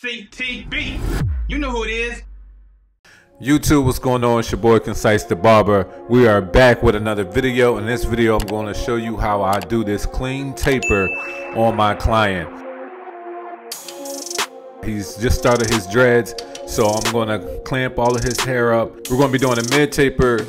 CTB. You know who it is. YouTube, what's going on? It's your boy Concise the Barber. We are back with another video. In this video, I'm going to show you how I do this clean taper on my client. He's just started his dreads, so I'm going to clamp all of his hair up. We're going to be doing a mid taper,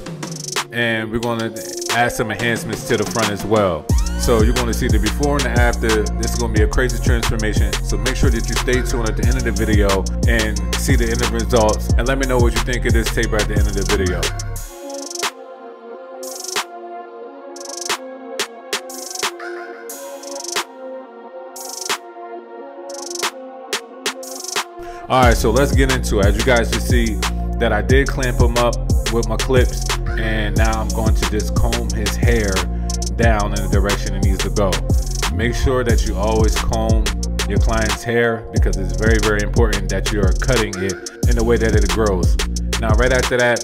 and we're going to add some enhancements to the front as well. So you're going to see the before and the after. This is going to be a crazy transformation. So make sure that you stay tuned at the end of the video and see the end results. And let me know what you think of this taper at the end of the video. Alright, so let's get into it. As you guys can see that I did clamp him up with my clips. And now I'm going to just comb his hair down in the direction it needs to go. Make sure that you always comb your client's hair because it's very, very important that you are cutting it in the way that it grows. Now, right after that,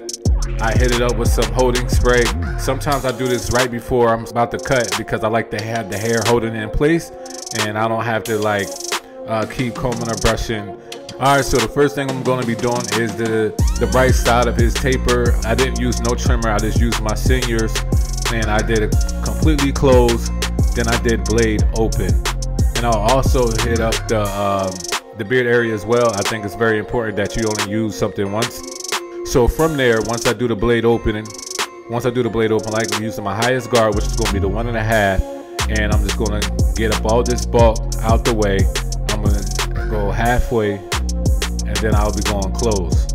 I hit it up with some holding spray. Sometimes I do this right before I'm about to cut because I like to have the hair holding in place and I don't have to like keep combing or brushing. Alright, so the first thing I'm going to be doing is the right side of his taper. I didn't use no trimmer, I just used my seniors. And I did it completely closed, then I did blade open. And I'll also hit up the beard area as well. I think it's very important that you only use something once. So from there, once I do the blade opening, like I'm using my highest guard, which is going to be the 1.5, and I'm just going to get up all this bulk out the way. I'm going to go halfway, and then I'll be going close.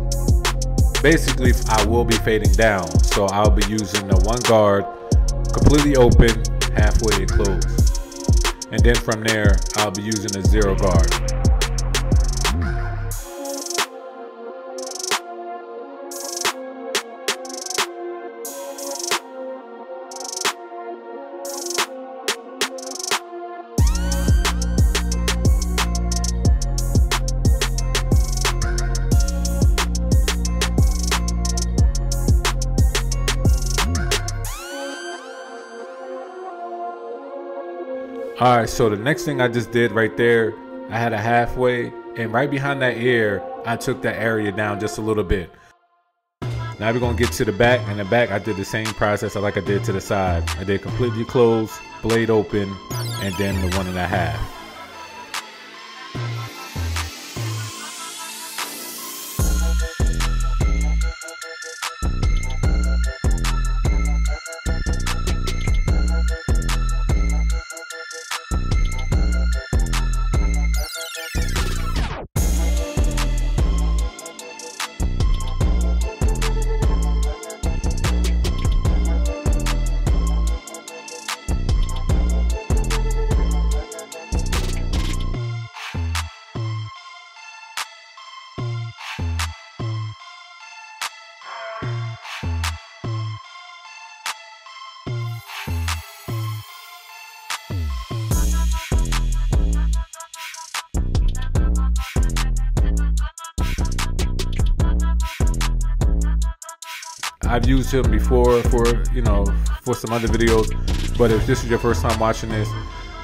Basically, I will be fading down, so I'll be using the one guard completely open, halfway closed, and then from there I'll be using a 0 guard. Alright, so the next thing I just did right there, I had a halfway, and right behind that ear, I took that area down just a little bit. Now we're going to get to the back, and the back I did the same process like I did to the side. I did completely closed, blade open, and then the 1.5. I've used him before for some other videos, but if this is your first time watching this,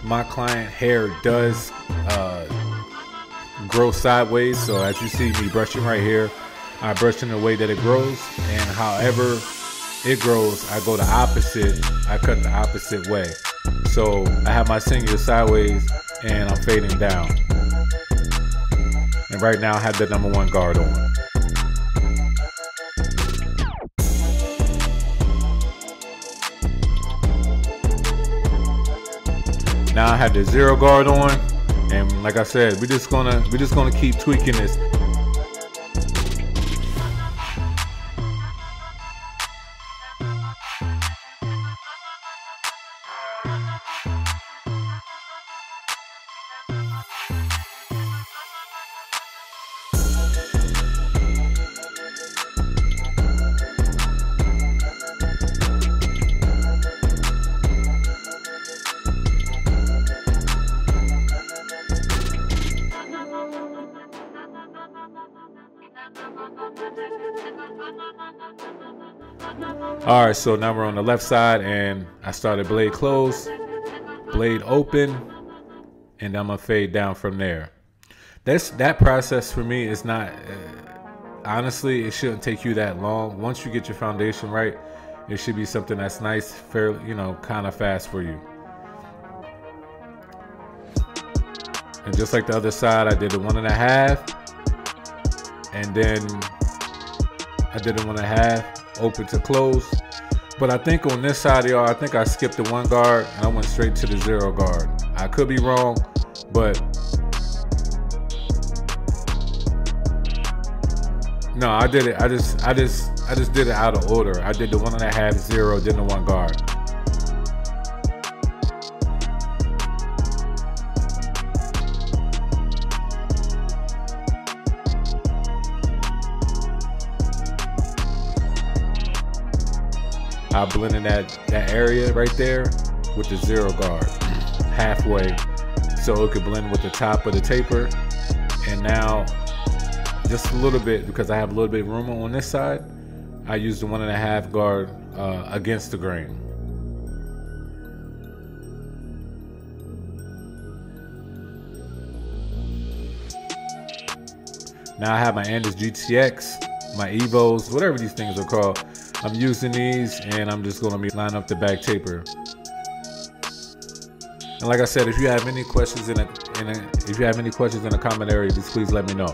my client hair does grow sideways. So as you see me brushing right here, I brush in the way that it grows, and however it grows, I go the opposite. I cut the opposite way. So I have my senior sideways and I'm fading down. And right now I have the number 1 guard on. Now I have the 0 guard on, and like I said, we're just gonna keep tweaking this. All right, so now we're on the left side, and I started blade close, blade open, and I'm gonna fade down from there. that process for me is not. Honestly, it shouldn't take you that long. Once you get your foundation right, it should be something that's nice, fairly, kind of fast for you. And just like the other side, I did the 1.5, and then I did the 1.5, open to close. But I think on this side, y'all, I think I skipped the 1 guard and I went straight to the 0 guard. I could be wrong, but no, I did it. I just did it out of order. I did the 1.5, 0, then the 1 guard. I blended that area right there with the 0 guard halfway, so it could blend with the top of the taper. And now, just a little bit, because I have a little bit of room on this side, I used the 1.5 guard against the grain. Now I have my Andes GTX, my Evos, whatever these things are called. I'm using these, and I'm just gonna be line up the back taper. And like I said, if you have any questions in the comment area, just please let me know.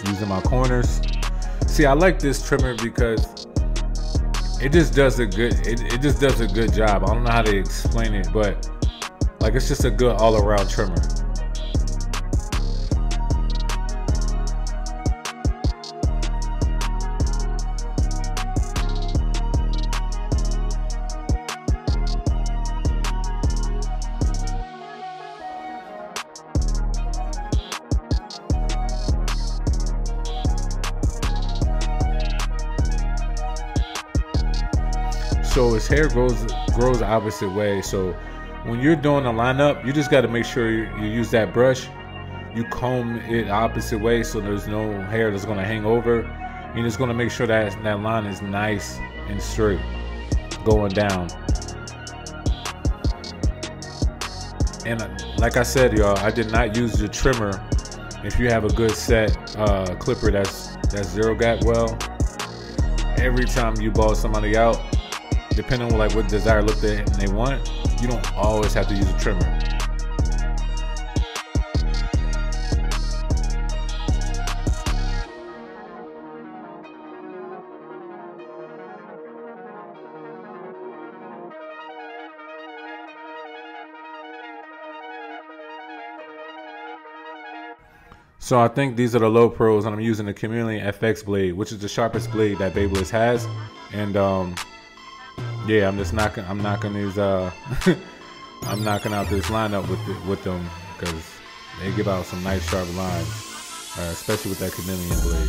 Using my corners. See, I like this trimmer because it just does a good job. I don't know how to explain it, but like, it's just a good all-around trimmer. So his hair grows the opposite way. So when you're doing a lineup, you just got to make sure you use that brush. You comb it opposite way, so there's no hair that's going to hang over. You're just going to make sure that line is nice and straight going down. And like I said, y'all, I did not use the trimmer. If you have a good set clipper that's 0 gap well, every time you ball somebody out, depending on like what desired look they want, you don't always have to use a trimmer. So I think these are the low pros, and I'm using the Chameleon FX blade, which is the sharpest blade that Babyliss has. And yeah, I'm knocking these I'm knocking out this lineup with them, because they give out some nice sharp lines, especially with that Chameleon blade.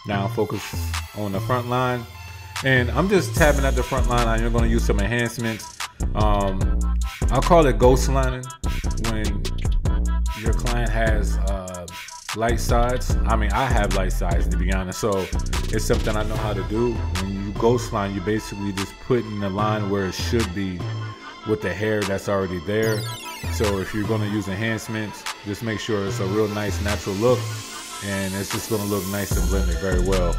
Now focus on the front line, and I'm just tapping at the front line. I'm going to use some enhancements. I'll call it ghost lining when your client has light sides. I mean, I have light sides, to be honest, so it's something I know how to do. When you ghost line, you basically just put in the line where it should be with the hair that's already there. So if you're going to use enhancements, just make sure it's a real nice natural look, and it's just going to look nice and blended very well.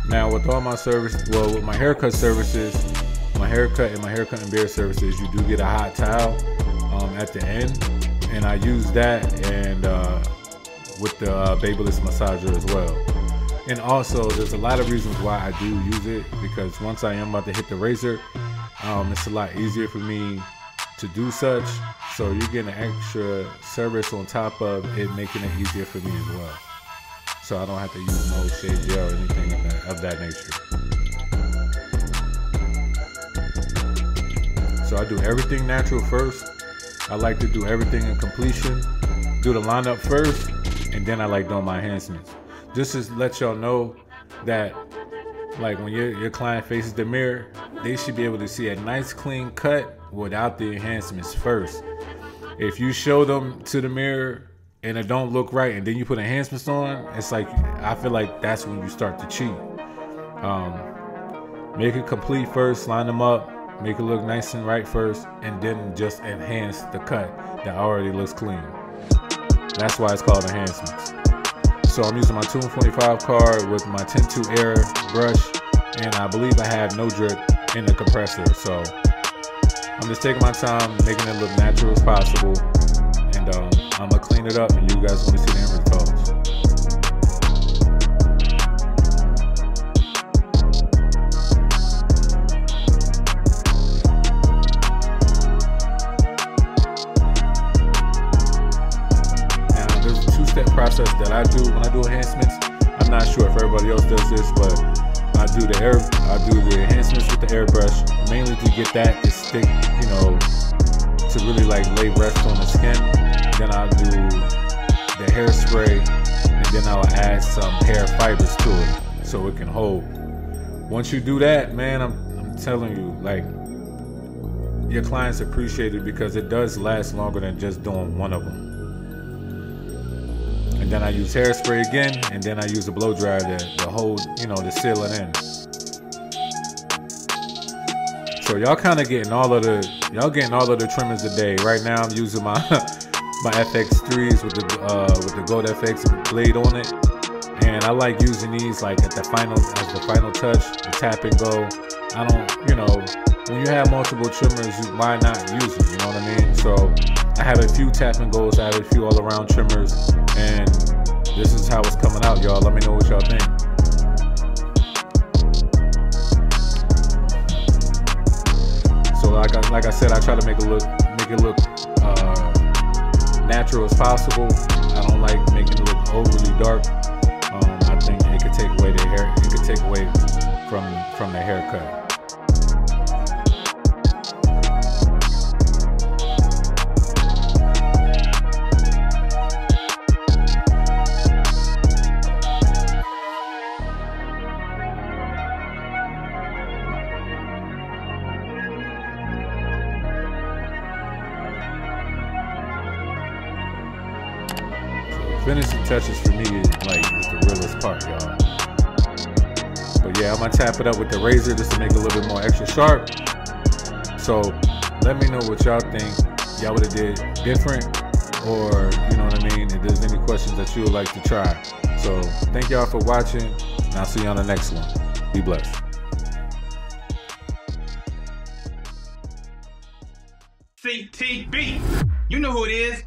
Now with all my with my haircut services, my haircut and beard services, you do get a hot towel at the end, and I use that and with the Babyliss massager as well. And also, there's a lot of reasons why I do use it, because once I am about to hit the razor, It's a lot easier for me to do such. So you're getting an extra service on top of it, making it easier for me as well. So I don't have to use no shade gel or anything of that nature. So I do everything natural first. I like to do everything in completion. Do the lineup first, and then I like doing my enhancements. Just to let y'all know that, like, when your client faces the mirror, they should be able to see a nice clean cut without the enhancements first. If you show them to the mirror and it don't look right, and then you put enhancements on, it's like, I feel like that's when you start to cheat. Make it complete first, line them up, make it look nice and right first, and then just enhance the cut that already looks clean. That's why it's called enhancements. So I'm using my 245 card with my 10-2 air brush, and I believe I have no drip in the compressor. So I'm just taking my time, making it look natural as possible, and I'm gonna clean it up, and you guys want to see the end results. Now there's a two-step process that I do when I do enhancements. I'm not sure if everybody else does this, but I do the enhancements with the airbrush, mainly to get that to stick, you know, to really like lay rest on the skin. Then I'll do the hairspray, and then I'll add some hair fibers to it so it can hold. Once you do that, man, I'm telling you, like, your clients appreciate it because it does last longer than just doing one of them. And then I use hairspray again, and then I use a blow dryer to hold, you know, to seal it in. So y'all kind of getting all of the trimmers today. Right now I'm using my my FX3s with the Gold FX blade on it, and I like using these like as the final touch, the tap and go. I don't, you know, when you have multiple trimmers, why not use it? You know what I mean? So I have a few tap and goes, I have a few all around trimmers, and this is how it's coming out, y'all. Let me know what y'all think. So like I said, I try to make it look natural as possible. I don't like making it look overly dark. I think it could take away the hair. It could take away from the haircut. Finishing touches for me is the realest part, y'all. But yeah, I'm gonna tap it up with the razor just to make it a little bit more extra sharp. So let me know what y'all think. Y'all would have did different, or you know what I mean, if there's any questions that you would like to try. So thank y'all for watching, and I'll see you on the next one. Be blessed. CTB, you know who it is.